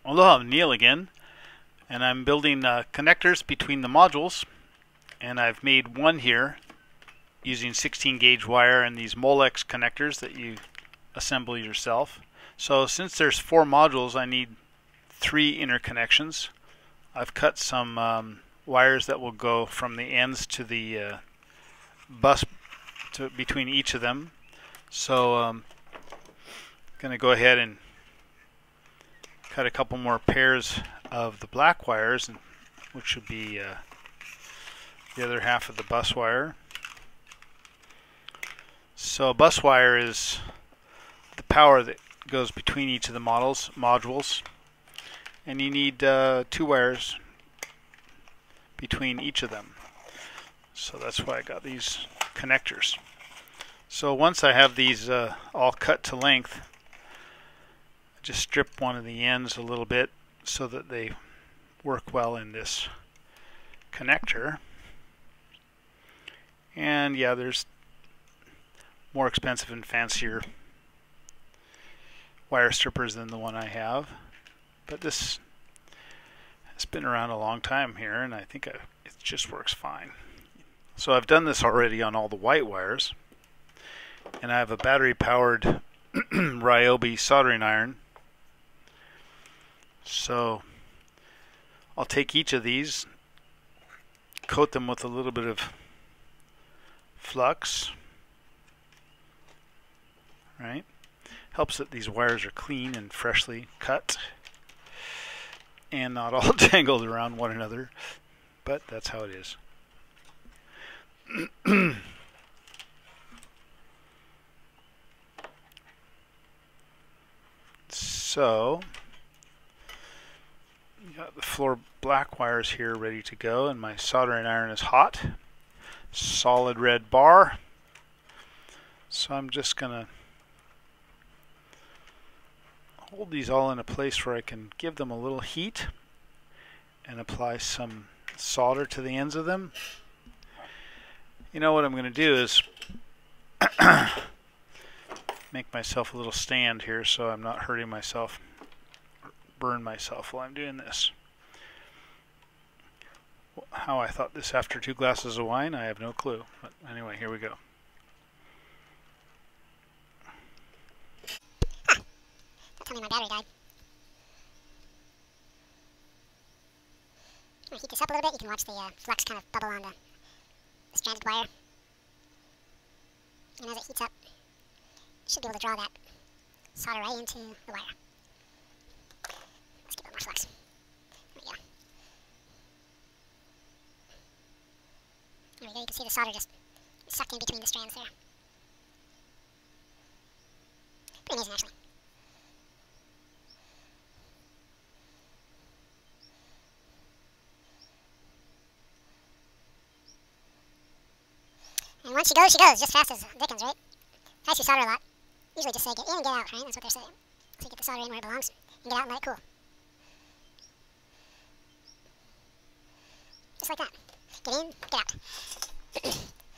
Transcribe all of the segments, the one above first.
Aloha, I'm Neil again, and I'm building connectors between the modules, and I've made one here using 16 gauge wire and these Molex connectors that you assemble yourself. So since there's 4 modules, I need 3 interconnections. I've cut some wires that will go from the ends to the bus between each of them. So I'm going to go ahead and cut a couple more pairs of the black wires, which would be the other half of the bus wire. So bus wire is the power that goes between each of the modules, and you need 2 wires between each of them. So that's why I got these connectors. So once I have these all cut to length, just strip one of the ends a little bit so that they work well in this connector. And yeah, there's more expensive and fancier wire strippers than the one I have, but this has been around a long time here, and I think it just works fine. So I've done this already on all the white wires, and I have a battery powered Ryobi soldering iron. So I'll take each of these, coat them with a little bit of flux, right? Helps that these wires are clean and freshly cut and not all tangled around one another, but that's how it is. So got the floor black wires here ready to go, and my soldering iron is hot. Solid red bar. So I'm just gonna hold these all in a place where I can give them a little heat and apply some solder to the ends of them. You know what I'm going to do is make myself a little stand here so I'm not hurting myself, burn myself while I'm doing this. How I thought this after 2 glasses of wine, I have no clue. But anyway, here we go. Don't tell me my battery died. I'm going to heat this up a little bit. You can watch the flux kind of bubble on the stranded wire. And as it heats up, you should be able to draw that solder right into the wire. Let's give it more flux. There we go. There we go. You can see the solder just sucked in between the strands there. Pretty amazing, actually. And once she goes, just fast as Dickens, right? Twice you solder a lot. Usually just say get in and get out, right? That's what they're saying. So you get the solder in where it belongs, and get out and let it cool. Just like that. Get in, get out.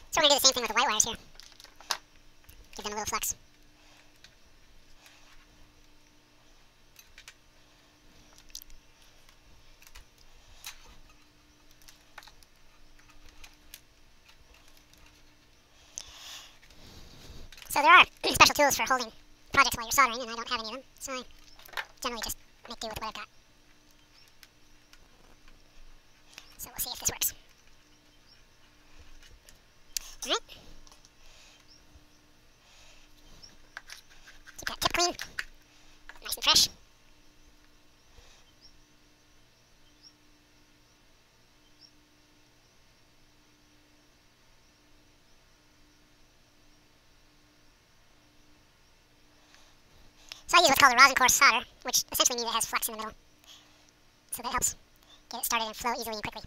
So we're going to do the same thing with the white wires here. Give them a little flux. So there are special tools for holding projects while you're soldering, and I don't have any of them, so I generally just make do with what I've got. So we'll see if this works. Alright. Keep that tip clean, nice and fresh. So I use what's called a rosin core solder, which essentially means it has flux in the middle. So that helps get it started and flow easily and quickly.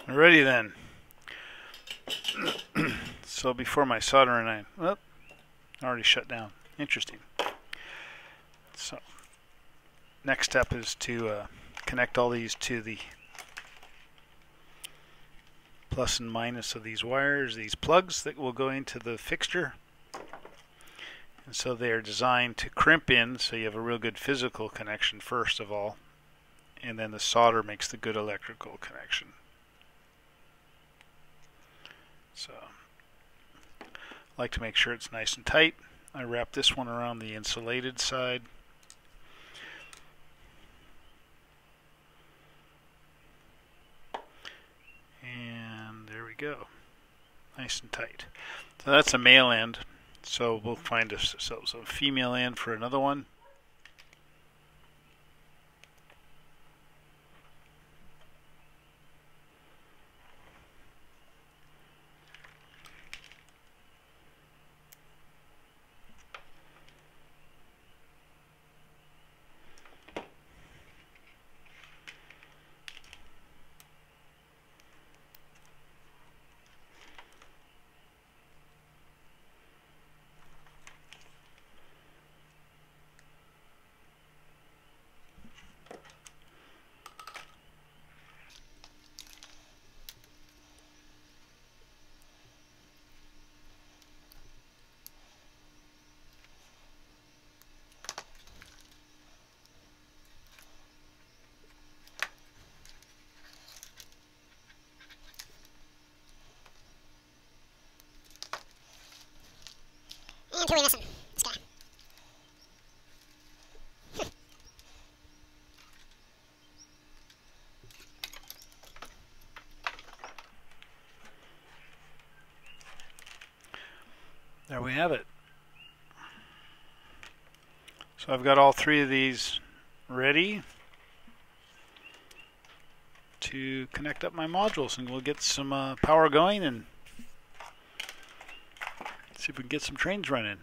Alrighty then. So before my soldering iron, already shut down. Interesting. So next step is to connect all these to the plus and minus of these wires, these plugs that will go into the fixture. And so they are designed to crimp in so you have a real good physical connection first of all, and then the solder makes the good electrical connection. So I like to make sure it's nice and tight. I wrap this one around the insulated side. And there we go. Nice and tight. So that's a male end. So we'll find ourselves a female end for another one. And who are we missing? This guy. There we have it. So I've got all three of these ready to connect up my modules, and we'll get some power going and see if we can get some trains running.